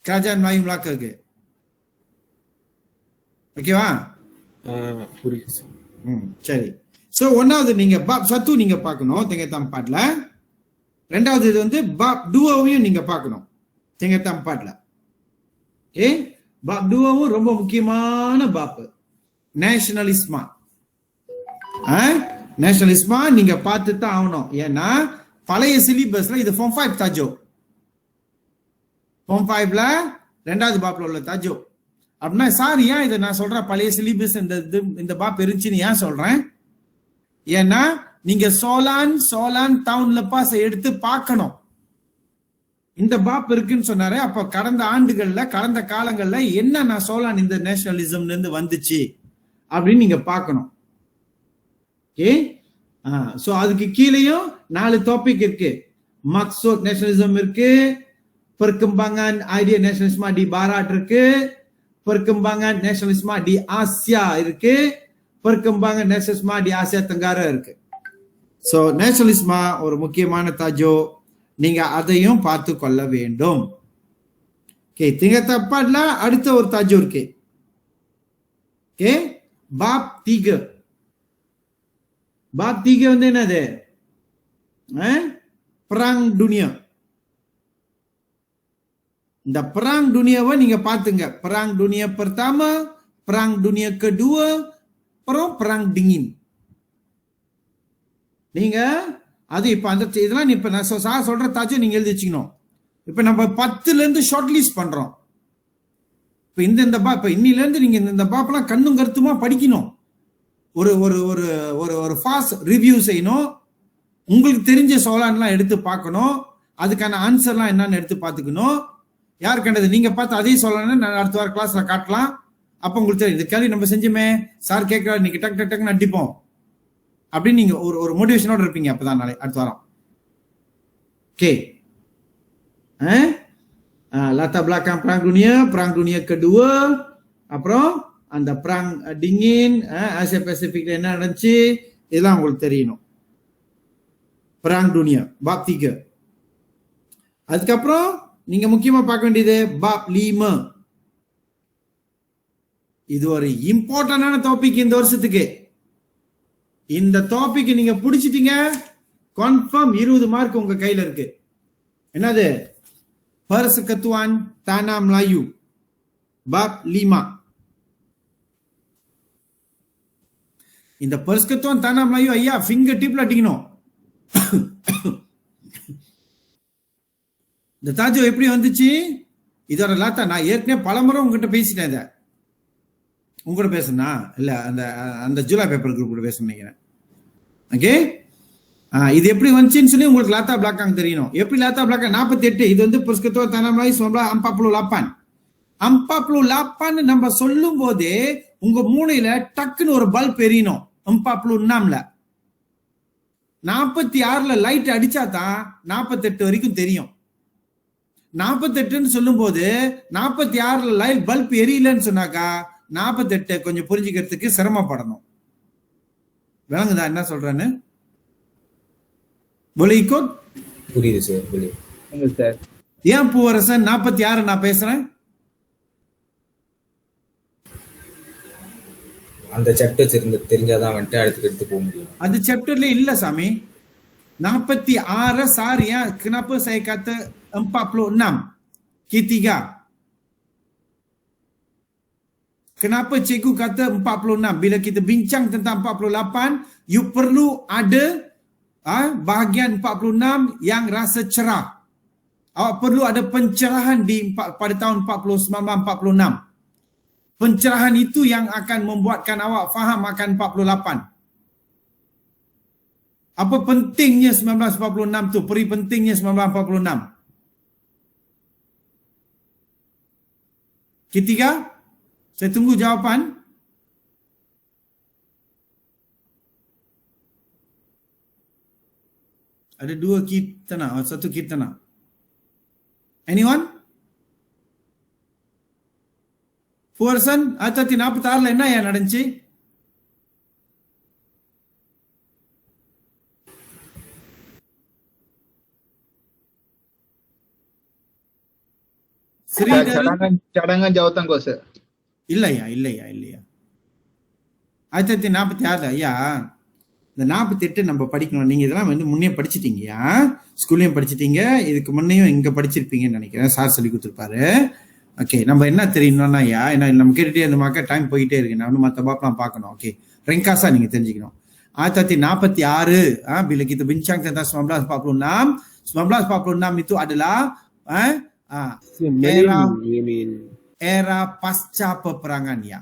kerajaan Melayu Melaka. ஓகேவா? புரியுது சார். சரி. சோ ஒன்னாவது நீங்க பாப் சத்து நீங்க பார்க்கணும் தெங்கத்தாம் பாட்ல. ரெண்டாவது இது வந்து பாப் டுவோவையும் நீங்க பார்க்கணும் தெங்கத்தாம் பாட்ல. பாப் டுவோவும் ரொம்ப முக்கியமான பாப். நேஷனலிஸ்மா நேஷனலிஸ்மா நீங்க பார்த்து தான் ஆகணும். ஏன்னா பழைய சிலிபஸ்ல இது ஃபார்ம் 5 தாஜோ. ஃபார்ம் 5ல ரெண்டாவது பாப்ல உள்ள தாஜோ. அப்படின்னா சார் ஏன் இதை நான் சொல்றேன் பழைய சிலிபஸ் இந்த பாப் இருந்துச்சுன்னு ஏன் சொல்றேன்? ஏன்னா நீங்க சோலான் டவுன்ல பாஸ் எடுத்து பார்க்கணும். இந்த பாப் இருக்குன்னு சொன்னாரு. அப்ப கடந்த காலங்கள்ல என்ன நான் சோலான் இந்த நேஷனலிசம்ல இருந்து வந்துச்சு அப்படின்னு நீங்க பார்க்கணும். ஓகே, சோ அதுக்கு கீழேயும் 4 டாபிக் இருக்கு. maksud nasionalism இருக்கு, perkembangan idea nasionalisme di barat இருக்கு, perkembangan nasionalisme di Asia இருக்கு, perkembangan nasionalisme di Asia Tenggara இருக்கு. சோ நேஷனலிஸ்மா ஒரு முக்கியமான தாஜோ, நீங்க அதையும் பார்த்து கொள்ள வேண்டும். ஓகே, tingkat 4ல அடுத்த ஒரு தாஜோ இருக்கு. Okay, bab 3. bab 3 வந்து என்னது? perang dunia. இந்த perang duniaவை நீங்க பாத்துங்க. perang dunia pertama, perang dunia kedua, perang dingin. நீங்க அது இப்ப அந்த இதெல்லாம் இப்ப நான் சொல்ற தாஜோ நீங்க எழுதி வச்சுக்கணும். இப்ப நம்ம 10ல இருந்து ஷார்ட் லிஸ்ட் பண்றோம். இப்ப இந்த பாப் இன்னில இருந்து நீங்க இந்த பாப்லாம் கண்ணும் கருத்துமா படிக்கணும். ஒரு ஒரு ஒரு ஒரு ஒரு ஃபாஸ்ட் ரிவ்யூ செய்யணும். உங்களுக்கு தெரிஞ்ச சோலான்லாம் எடுத்து பார்க்கணும். அதுக்கான ஆன்சர்லாம் என்னன்னு எடுத்து பார்த்துக்கணும். யார் கண்டது நீங்க பார்த்து அதே சோலான்னு நான் அடுத்த வார கிளாஸ்ல காட்டலாம். அப்ப உங்களுக்கு தெரியும் இந்த கேள்வி நம்ம செஞ்சுமே, சார் கேட்கறாரு, நீங்க டக்கு டக்கு டக்குன்னு அடிப்போம் அப்படின்னு நீங்க ஒரு மோட்டிவேஷனோட இருப்பீங்க. அப்பதான் நாளை அடுத்த வாரம். Okay, latar belakang perang dunia kedua, அப்புறம் அந்த perang dingin, Asia Pasifik என்ன நடந்துச்சு இதெல்லாம் உங்களுக்கு தெரியணும். perang dunia bab 3. அதுக்கப்புறம் நீங்க முக்கியமா பார்க்க வேண்டியது bab 5. இது ஒரு இம்பார்ட்டன்டான டாபிக் இந்த வருஷத்துக்கு. இந்த டாபிக் நீங்க புடிச்சிட்டீங்க, கன்ஃபார்ம் 20 மார்க் உங்க கையில இருக்கு. என்னது? Persekutuan Tanah Melayu bab 5. இந்த Persekutuan Tanah Melayu ஐயா ஃபிங்கர் டிப்ல அடிக்கணும். இந்த தாஜோ எப்படி வந்துச்சு? இதோட லாத்தா நான் ஏற்கனவே பலமுறை உங்ககிட்ட பேசிட்டேன். இதை உங்ககிட்ட பேசுனா இல்ல அந்த ஜூலை பேப்பர் குரூப் கூட பேச நினைக்கிறேன். ஓகே, இது எப்படி வந்துச்சுன்னு சொல்லி உங்களுக்கு லாத்தா பிளாக்காங்க தெரியணும். எப்படி லாத்தா பிளாக்கா 48. இது வந்து Persekutuan Tanah Melayu 48. 48 நம்ம சொல்லும் போதே உங்க மூளையில டக்குன்னு ஒரு பல்ப் எரியணும். 46ல 46ல லைட் அடிச்சா தான் 48 வரைக்கும் தெரியும். 48ன்னு சொல்லும் போது 46ல லைட் பல்ப் எரியலன்னு சொன்னாக்கா 48 கொஞ்சம் புரிஞ்சுக்கிறதுக்கு சிரமப்படணும். விளங்குதா என்ன சொல்றேன்னு? பொலிக்கோட் புரியுது சார், புரியுது சார். ஏன் பூவரசன் 46 நான் பேசுறேன்? அந்த சாப்டர் தெரிஞ்சாதான் வந்துட்டு அடுத்து போக முடியும். அது சாப்டர்ல இல்ல சாமி. 46 சார் ஏன் kenapa saya kata 46 ketiga? Kenapa cikgu kata 46? Bila kita bincang tentang 48, you perlu ada bahagian 46 yang rasa cerah. Awak perlu ada pencerahan pada tahun 1946. Pencerahan itu yang akan membuatkan awak faham akan 48. Apa pentingnya 1946 tu? Peri pentingnya 1946. Ketiga, saya tunggu jawapan. Ada 2 kita nak, 1 kita nak. Anyone? Person, 1946 என்ன ஏன் நடந்துச்சு? cadangan jawatan kau sir. இல்லையா 1946 ஐயா. இந்த 48 நம்ம படிக்கணும். நீங்க இதெல்லாம் வந்து முன்னே படிச்சிட்டீங்கயா, ஸ்கூல்லையும் படிச்சிட்டீங்க, இதுக்கு முன்னையும் இங்க படிச்சிருப்பீங்கன்னு நினைக்கிறேன். சார் சொல்லி கொடுத்துருப்பாரு. ஓகே, நம்ம என்ன தெரியணும்னா ஐயா, ஏன்னா நம்ம கேட்டுட்டே இருந்தோமாக்கா டைம் போயிட்டே இருக்கு. நான் வந்து மற்ற பாப்பெல்லாம் பார்க்கணும். ஓகே, ரெங்காசா நீங்க தெரிஞ்சுக்கணும். 1946 bila kita bincang tentang 1946 itu adalah Melayu, you mean era pasca peperangan ya.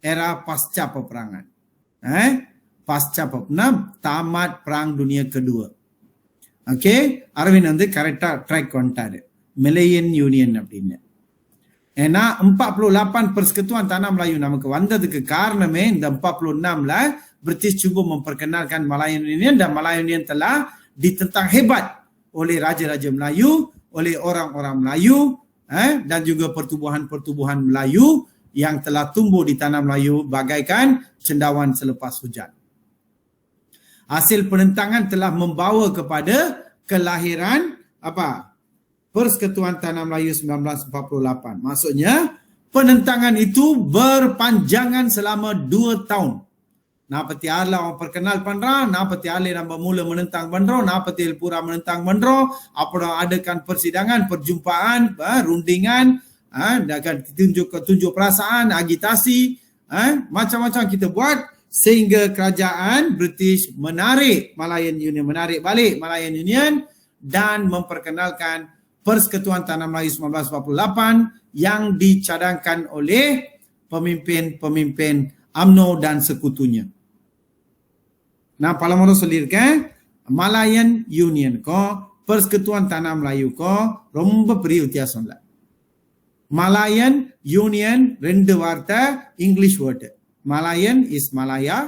Era pasca peperangan. Pasca peperangan, tamat perang dunia kedua. Okay, Aravind வந்து கரெக்டா ட்ராக் வந்துட்டாரு. மில்லேனியம் யூனியன் அப்படின்னு. ஏன்னா 48 persekutuan tanah Melayu நமக்கு வந்ததுக்கு காரணமே இந்த 46ல British cuba memperkenalkan Malayan Union dan Malayan Union telah ditentang hebat oleh raja-raja Melayu, oleh orang-orang Melayu dan juga pertubuhan-pertubuhan Melayu yang telah tumbuh di tanah Melayu bagaikan cendawan selepas hujan. Hasil penentangan telah membawa kepada kelahiran apa? Persekutuan Tanah Melayu 1948. Maksudnya penentangan itu berpanjangan selama 2 tahun. 46 orang perkenal பண்றான், 46 நம்ம mula menentang பண்றோம், 47 pura menentang பண்றோம், அப்புறம் adakan persidangan, perjumpaan, rundingan, dan tunjuk perasaan, agitasi, macam-macam kita buat sehingga kerajaan British menarik Malayan Union, menarik balik Malayan Union dan memperkenalkan Persekutuan Tanah Melayu 1948 yang dicadangkan oleh pemimpin-pemimpin UMNO dan sekutunya. நான் பலமுறை சொல்லியிருக்கேன், மலாயன் யூனியனுக்கும் பர்ஸ்கத்துவான் தானா மலாயுக்கும் ரொம்ப பெரிய வித்தியாசம் இல்லை. மலாயன் யூனியன் 2 வார்த்தை English word. Malayan is Malaya,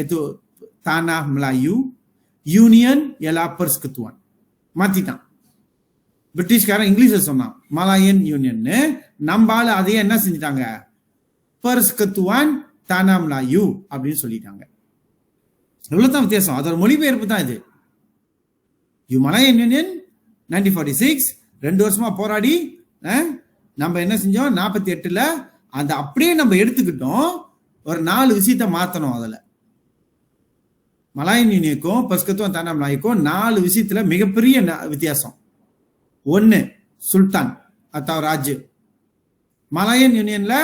itu tanah Melayu. Union ialah persekutuan. மாத்திட்டான். பிரிட்டிஷ் காரன் இங்கிலீஷ்ல சொன்னான் மலாயன் யூனியன். நம்பால அதையே என்ன செஞ்சிட்டாங்க, பர்ஸ்கத்துவான் தானா மலாயு அப்படின்னு சொல்லிட்டாங்க. இவ்வளவுதான் வித்தியாசம். அதோட மொழிபெயர்ப்பு தான் இது. மலாயன் யூனியன் 1946 2 வருஷமா போராடி நம்ம என்ன செஞ்சோம், 48ல அந்த அப்படியே நம்ம எடுத்துக்கிட்டோம், ஒரு 4 விஷயத்தை மாத்தணும். அதுல மலாயன் யூனியனுக்கும் பர்ஸ்கத்துவான் தானா மலாயுக்கும் 4 விஷயத்துல மிகப்பெரிய வித்தியாசம். 1 சுல்தான் atau raja. Malayan Unionல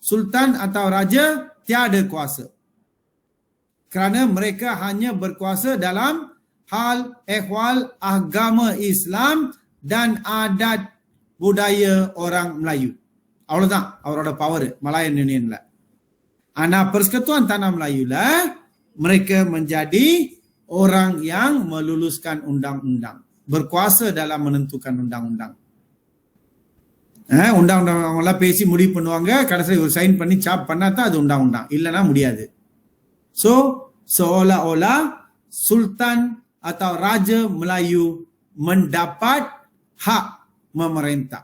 sultan atau raja tiada kuasa. Kerana mereka hanya berkuasa dalam hal ehwal agama Islam dan adat budaya orang Melayu. அவ்வளவுதான் அவரோட பவர் Malayan Unionல. ஆனா Persekutuan Tanah Melayuல mereka menjadi orang yang meluluskan undang-undang, berkuasa dalam menentukan undang-undang. undang-undang அவங்களாம் பேசி முடிவு பண்ணுவாங்க, கடைசியில் ஒரு சைன் பண்ணி சாப் பண்ணா தான் அது undang-undang, இல்லைன்னா முடியாது. So seolah-olah Sultan atau Raja Melayu mendapat hak memerintah.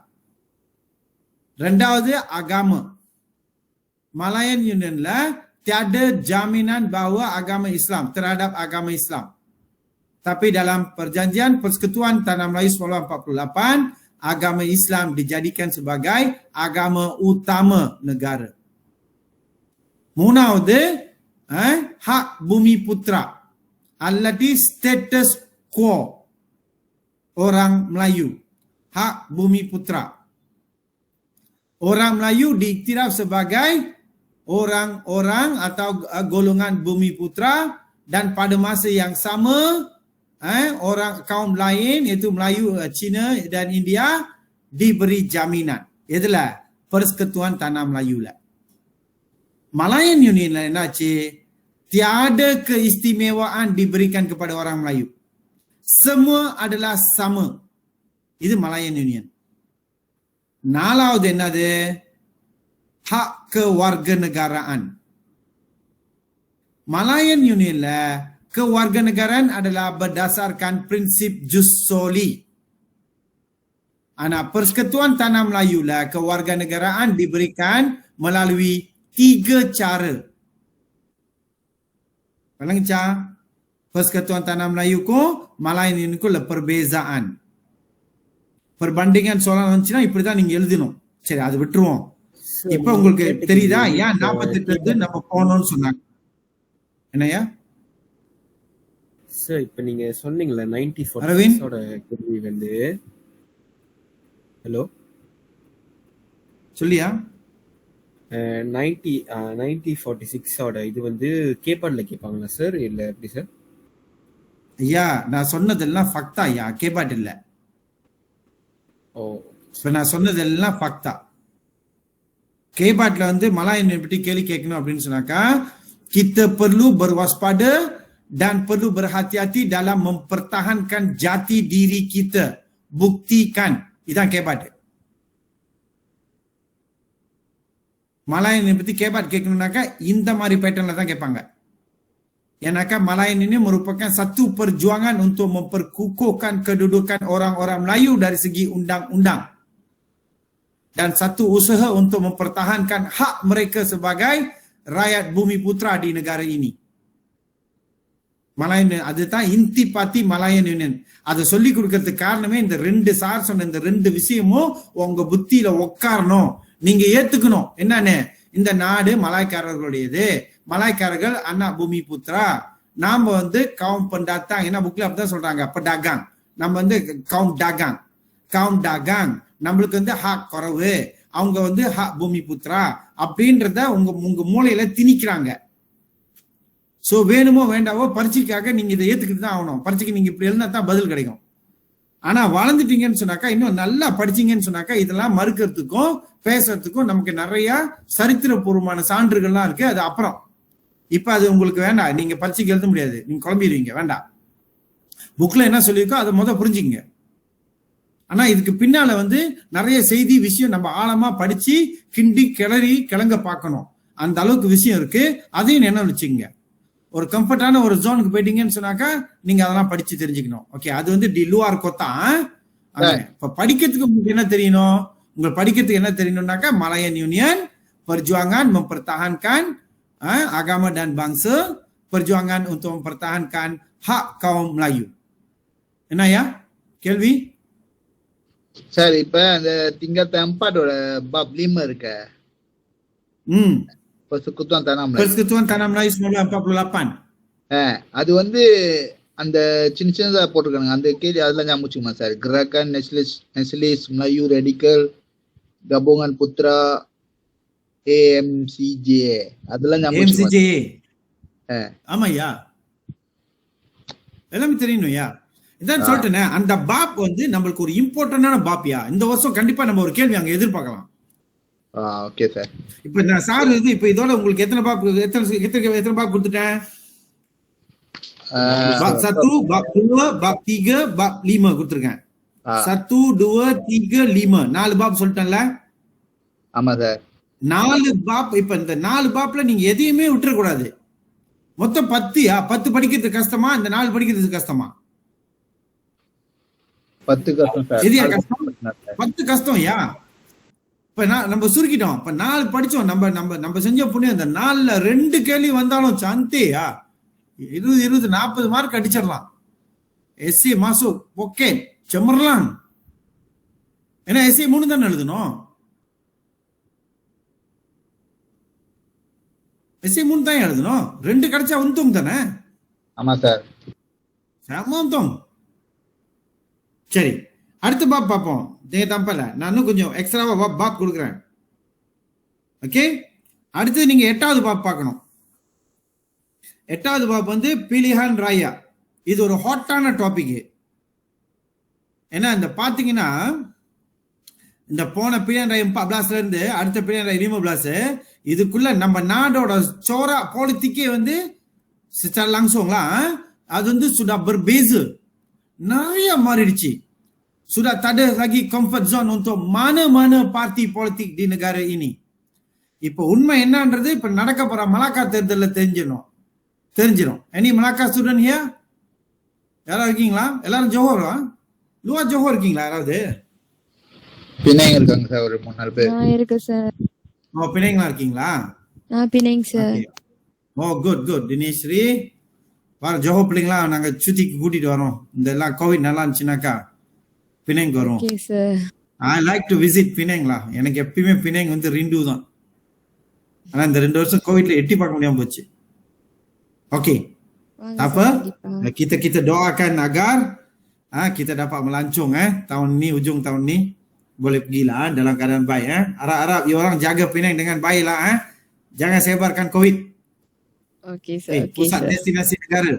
Rendaவது agama. Malayan Unionல tiada jaminan bahawa agama Islam terhadap agama Islam. Tapi dalam perjanjian Persekutuan Tanah Melayu 1948, agama Islam dijadikan sebagai agama utama negara. மூணாவது hak bumi putra. Allati status quo orang Melayu. Hak bumi putra. Orang Melayu diiktiraf sebagai orang-orang atau golongan bumi putra, dan pada masa yang sama orang kaum lain iaitu Melayu, Cina dan India diberi jaminan. Itulah Persekutuan Tanah Melayu lah. Malayan Union lah enache, tiada keistimewaan diberikan kepada orang Melayu. Semua adalah sama. Itu Malayan Union. நாலாவது என்னது, hak kewarganegaraan. Malayan Unionல kewarganegaraan adalah berdasarkan prinsip jus soli. Persekutuan Tanah Melayulah kewarganegaraan diberikan melalui 3 cara. Palangca Persekutuan Tanah Melayu ko Malayan Union ko perbezaan. Perbandingan soalan வந்துச்சுனா இப்படி தான் நீங்க எழுதணும். சரி, அது விட்டுருவோம். இப்போ உங்களுக்கு தெரியுதா ஏன் 48 நம்ம போனோம்னு சொன்னாங்க? என்னையா சார் இப்போ நீங்க சொன்னீங்கல 9046 ஓட கேள்வி வந்து, ஹலோ சொல்லியா, 9046 ஓட இது வந்து கேபாட்ல கேட்பாங்களா சார், இல்ல எப்படி சார்? ஐயா நான் சொன்னதெல்லாம் ஃபக்தா ஐயா, கேபாட் இல்ல. ஓ, இப்ப நான் சொன்னதெல்லாம் ஃபக்தா. கேபாட்ல வந்து மலாய் பற்றி கேள்வி கேட்கணும் அப்படின்னு சொன்னாக்கா, kita perlu berwaspada dan perlu berhati-hati dalam mempertahankan jati diri kita. Buktikan. இதான் கேபாட். மலாயனை பத்தி கேபாட் கேட்கணும்னாக்கா இந்த மாதிரி பேட்டர்ன்ல தான் கேட்பாங்க. ஏன்னாக்கா Malayan ini merupakan satu perjuangan untuk memperkukuhkan kedudukan orang-orang Melayu dari segi undang-undang dan satu usaha untuk mempertahankan hak mereka sebagai rakyat bumi putra di negara ini. Malayan அதுதான் இன்டிபாத்தி Malayan யூனியன். அதை சொல்லி கொடுக்கறதுக்கு காரணமே இந்த ரெண்டு சார் சொன்ன இந்த ரெண்டு விஷயமும் உங்க புத்தியில உட்காரணும், நீங்க ஏத்துக்கணும். என்னன்னு, இந்த நாடு மலாய்க்காரர்களுடையது, மலாய்க்காரர்கள் அண்ணா பூமி புத்ரா, நாம வந்து கவுன் பண்டாத்தாங், என்ன புக்ல அப்படிதான் சொல்றாங்க, படாகாங், நம்ம வந்து கவுன் டாகாங், கவுன் டாகாங், நம்மளுக்கு வந்து ஹாக் குறவு, அவங்க வந்து ஹாக் பூமி புத்ரா அப்படின்றத உங்க மூளையில திணிக்கிறாங்க. சோ வேணுமோ வேண்டாவோ பரீட்சைக்காக நீங்க இதை ஏத்துக்கிட்டு தான் ஆகணும். பரீட்சைக்கு நீங்க இப்படி எழுந்தா தான் பதில் கிடைக்கும். ஆனா வளர்ந்துட்டீங்கன்னு சொன்னாக்கா, இன்னும் நல்லா படிச்சீங்கன்னு சொன்னாக்கா, இதெல்லாம் மறுக்கிறதுக்கும் பேசுறதுக்கும் நமக்கு நிறைய சரித்திரபூர்வமான சான்றுகள்லாம் இருக்கு. அது அப்புறம், இப்ப அது உங்களுக்கு வேண்டாம், நீங்க பரீட்சைக்கு எழுத முடியாது, நீங்க குழம்பிடுவீங்க, வேண்டாம். புக்ல என்ன சொல்லியிருக்கோ அதை புரிஞ்சுங்க. ஆனா இதுக்கு பின்னால வந்து நிறைய செய்தி விஷயம் நம்ம ஆழமா படிச்சு கிண்டி கிளங்க பார்க்கணும். அந்த அளவுக்கு விஷயம் இருக்கு. அதையும் என்ன வச்சுக்கோங்க. ஒரு கம்ஃபர்டான ஒரு ஜோனுக்கு போயிட்டீங்கன்னு சொன்னாக்கா நீங்க அதெல்லாம் படிச்சு தெரிஞ்சுக்கணும். ஓகே, அது வந்து டி luar kota. இப்ப படிக்கிறதுக்கு உங்களுக்கு என்ன தெரியணும்? உங்களுக்கு படிக்கிறதுக்கு என்ன தெரியணும்னாக்கா, Malayan Union, perjuangan mempertahankan agama dan bangsa, perjuangan untuk mempertahankan hak kaum Melayu. என்ன ya கேள்வி? சார் இப்ப அந்த tingkat 4 bab 5 இருக்க, Persekutuan Tanah Melayu. Persekutuan Tanah Melayu 1948. அது வந்து அந்த சின்னதா போட்டிருக்காங்க. அந்த கேள்வி அதெல்லாம் ஞாபகம் வச்சுக்கோமா sir? Gerakan Nasionalis Melayu Radikal Gabungan Putra AMCJ, அதெல்லாம் ஞாபகம் வச்சுக்கோமா? ஆமாய்யா, எல்லாமே தெரியணும்யா. இதான் சொல்லிட்டேனே, அந்த பாப் வந்து நம்மளுக்கு ஒரு இம்பார்ட்டன்டான பாப்யா. இந்த வருஷம் கண்டிப்பா நம்ம ஒரு கேள்வி அங்க எதிர்பார்க்கலாம். Okay sir. இப்ப நான் சார் இது இப்ப இதோட உங்களுக்கு எத்தனை பாப் கொடுத்துட்டேன்? bab 1, bab 2, bab 3, bab 5 கொடுத்துருக்கேன். 1, 2, 3, 5 4 பாப் சொல்லிட்டேன்ல. ஆமா சார், 4 பாப். இப்ப இந்த 4 பாப்ல நீங்க எதையுமே விட்டுற கூடாது. மொத்தம் 10யா? 10 படிக்கிறது கஷ்டமா, இந்த 4 படிக்கிறது கஷ்டமா? 10 கஷ்டம் சார். எதையா கஷ்டம்? 10 கஷ்டம்யா. இப்ப நம்ம சுருக்கிட்டோம். இப்ப 4 படிச்சோம். நம்ம செஞ்ச புண்ணியம் அந்த 4ல 2 கேள்வி வந்தாலும் சாந்தேயா 20 40 மார்க் அடிச்சிடலாம். எஸ்ஏ மாசம் ஓகே செம்மறலாம். ஏன்னா எஸ்ஏ 3 தானே எழுதணும். எஸ்ஏ 3 தான் எழுதணும். 2 கிடைச்சா உந்தம் தானே. ஆமா சார், சமந்தம். சரி, அடுத்த பாப் பார்ப்போம். தம்பல நான் கொஞ்சம் எக்ஸ்ட்ராவா பாப் கொடுக்குறேன். ஓகே, அடுத்து நீங்க 8வது பாப் பார்க்கணும். 8வது பாப் வந்து பிலிஹான் ராயா. இது ஒரு ஹாட்டான டாபிக். ஏன்னா இந்த பாத்தீங்கன்னா, இந்த போன பிலிஹான் ராயா 14 இருந்து அடுத்த பிலிஹான் ராயா 15, இதுக்குள்ள நம்ம நாடோட சோரா பாலிட்டிக்கே வந்து langsunglah அது வந்து sudah berbeza, நிறைய மாறிடுச்சு. Sudah tak ada lagi comfort zone untuk mana-mana parti politik di negara ini. இப்ப உண்மை என்னன்றது இப்ப நடக்க போற மலாக்கா தேர்தல்ல தெரிஞ்சிடும். Any Malacca student here? யாரா இருக்கீங்களா? எல்லாரும் ஜோஹரா? லுவா ஜோஹர் இருக்கீங்களா யாராவது? பிணைங்க இருக்காங்க சார், ஒரு 3-4 பேர். நான் இருக்கேன் சார். பிணைங்களா இருக்கீங்களா? பிணைங்க சார். குட் தினேஸ்ரீ. வர ஜோஹோ பிள்ளைங்களா நாங்க சுத்திக்கு கூட்டிட்டு வரோம். இந்த எல்லாம் கோவிட் நல்லா இருந்துச்சுனாக்கா பிணைங்க வரும். Okay sir. I like to visit பிணைங்களா. எனக்கு எப்பயுமே பிணைங்க வந்து ரிண்டு தான். ஆனா இந்த 2 வருஷம் கோவிட்ல எட்டி பார்க்க முடியாம போச்சு. Okey. Apa? Kita doakan agar kita dapat melancong tahun ni, ujung tahun ni boleh pergilah dalam keadaan baik. Harap-harap you orang jaga Penang dengan baiklah. Jangan sebarkan COVID. Okey sir. Pusat destinasi negara.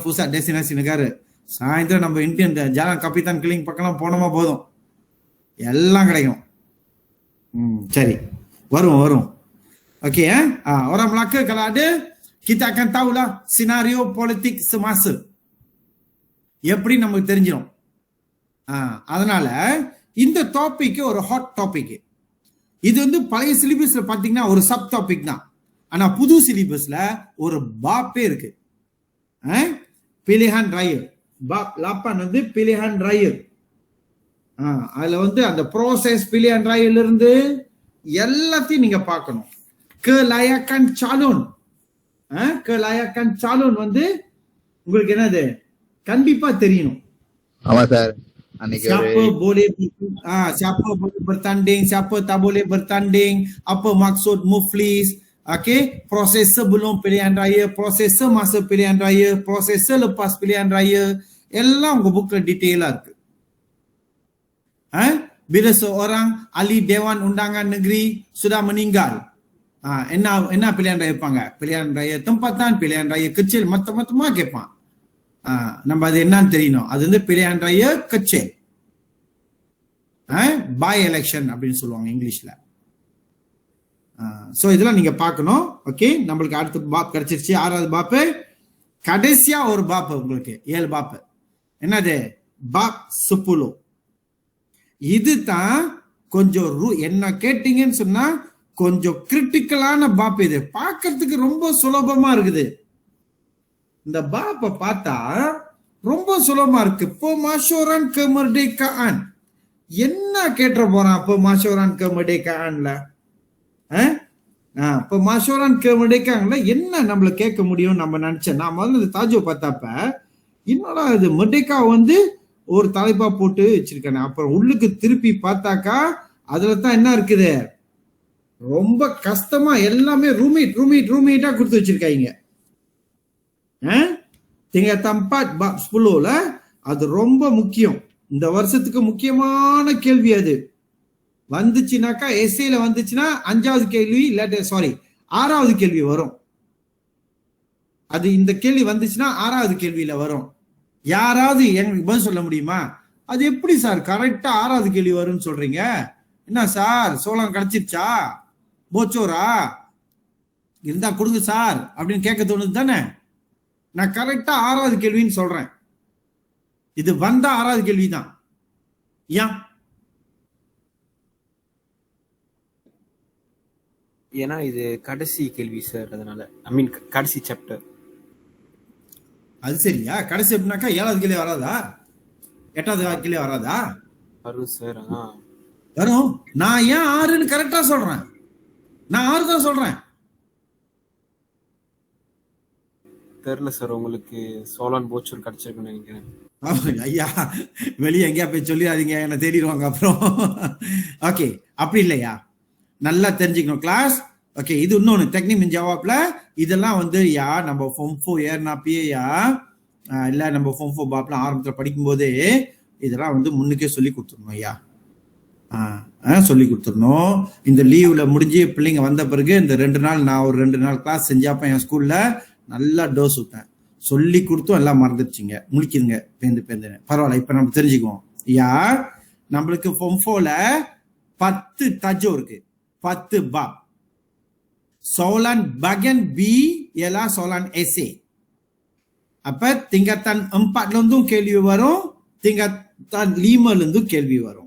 Pusat destinasi negara. சாயந்தரம் நம்ம இந்தியன் ஜாலன் கப்பித்தான் கிளிங் பக்கம் போனோமா போதும், எல்லாம் கிடைக்கும். சரி, Waro. Okey orang Melaka kalau ada, kita akan tahulah senario politik semasa. எப்படி நமக்கு தெரிஞ்சிடும். அதனால இந்த டாபிக் ஒரு ஹாட் டாபிக். இது வந்து பழைய சிலிபஸ்ல பாத்தீங்கன்னா ஒரு சப் டாபிக் தான். ஆனா புது சிலிபஸ்ல ஒரு பாப்பே இருக்கு. pilihan raya. Bab 8 வந்து pilihan raya. அதுல வந்து அந்த ப்ராசஸ் pilihan raya இருந்து எல்லாத்தையும் நீங்க பார்க்கணும். kelayakan calon. kelayakan calon வந்து உங்களுக்கு என்னது கண்டிப்பா தெரியணும். ஆமா sir. Siapa boleh bertanding, siapa tak boleh bertanding, apa maksud muflis, okey, proses sebelum pilihan raya, proses semasa pilihan raya, proses selepas pilihan raya, எல்லாம் உங்க புக்ல டீடைலா இருக்கு. Bila seorang ahli Dewan Undangan Negeri sudah meninggal, என்ன pilihan raya வைப்பாங்க? pilihan raya tempatan, pilihan raya kecil, macam-macam கேட்பான். நம்ம அது என்னன்னு தெரியணும். அது வந்து pilihan raya kecil, by election அப்படின்னு சொல்லுவாங்க இங்கிலீஷ்ல. சோ இதெல்லாம் நீங்க பார்க்கணும். ஓகே, நம்மளுக்கு அடுத்த பாப் கிடைச்சிருச்சு. 6வது பாப்பு. கடைசியா ஒரு பாப்பு உங்களுக்கு 7 பாப்பு. என்னது? பாப் 10. இதுதான் கொஞ்சம் என்ன கேட்டீங்கன்னு சொன்னா கொஞ்சம் கிரிட்டிக்கலான பாப். இது பார்க்கறதுக்கு ரொம்ப சுலபமா இருக்குது. இந்த பாப்பை பார்த்தா ரொம்ப சுலபமா இருக்கு. Pemasyawaran kemerdekaan. என்ன கேட்ட போறான் Pemasyawaran kemerdekaanல? Pemasyawaran kemerdekaanல என்ன நம்மள கேட்க முடியும் நம்ம நினைச்சேன். நான் முதல்ல இந்த தாஜோ பார்த்தப்ப என்னடா இது மெர்டேக்கா வந்து ஒரு தலைப்பா போட்டு வச்சிருக்கானே. அப்புறம் உள்ளுக்கு திருப்பி பார்த்தாக்கா அதுல தான் என்ன இருக்குது, ரொம்ப கஷ்டமா எல்லாமே ரூமேட்டா கொடுத்து வச்சிருக்காங்க. tingkat 4 bab 10ல அது ரொம்ப முக்கியம். இந்த வருஷத்துக்கு முக்கியமான கேள்வி அது வந்துச்சுனாக்கா, எஸ்ஏல வந்துச்சுன்னா 5வது கேள்வி இல்லாட்டி 6வது கேள்வி வரும். அது இந்த கேள்வி வந்துச்சுன்னா 6வது கேள்வியில வரும். யாராவது எனக்கு பதில் சொல்ல முடியுமா? அது எப்படி சார் கரெக்டா 6வது கேள்வி வரும்னு சொல்றீங்க? என்ன சார் சோளம் கிடைச்சிருச்சா, போச்சோரா இருந்தா கொடுங்க சார் அப்படின்னு கேட்க தோணுது தானே? நான் கரெக்டா 6வது கேள்வின்னு சொல்றேன். இது வந்தா 6வது கேள்விதான். ஏன்? ஏன்னா இது கடைசி கேள்வி சார், அதனால ஐ மீன் கடைசி சாப்டர். அது சரியா? கடைசி எப்படின்னாக்கா 7வது கேள்வி வராதா, 8வது கேள்வி வராதா? வரும் சார். வரும். நான் ஏன் 6ன்னு கரெக்டா சொல்றேன்? நான் 6 தான் சொல்றேன். தெரியல சார், உங்களுக்கு சோலான் போச்சூர் கிடைச்சிருக்குன்னு நினைக்கிறேன். ஐயா வெளியே எங்கேயா போய் சொல்லிடாதீங்க, என்ன தேடிடுவாங்க அப்புறம். ஓகே, அப்படி இல்லையா? நல்லா தெரிஞ்சுக்கணும் கிளாஸ். ஓகே, இது இன்னொன்னு டெக்னிக் ஜவாப்ல இதெல்லாம் வந்து நம்ம ஃபார்ம் 4 ஏர்னாப்பயே இல்ல நம்ம ஃபார்ம் 4 பாப்ல ஆரம்பத்துல படிக்கும் போதே இதெல்லாம் வந்து முன்னுக்கே சொல்லி கொடுத்துடணும் ஐயா. சொல்லி கொடுத்துடணும். இந்த லீவ்ல முடிஞ்சு பிள்ளைங்க வந்த பிறகு இந்த 2 நாள் நான் ஒரு 2 நாள் கிளாஸ் செஞ்சாப்ப என் ஸ்கூல்ல நல்லா டோஸ் விட்டேன். சொல்லி கொடுத்தும் எல்லாம் மறந்துடுச்சிங்க. முடிக்குதுங்க பேந்து பரவாயில்ல. இப்ப நம்ம தெரிஞ்சுக்குவோம். நம்மளுக்கு ஃபார்ம் 4ல 10 tajo இருக்கு, 10 bab. Soalan bagian B ialah soalan esei. Apa tingkatan 4 ல இருந்தும் கேள்வி வரும், tingkatan 5 ல இருந்தும் கேள்வி வரும்.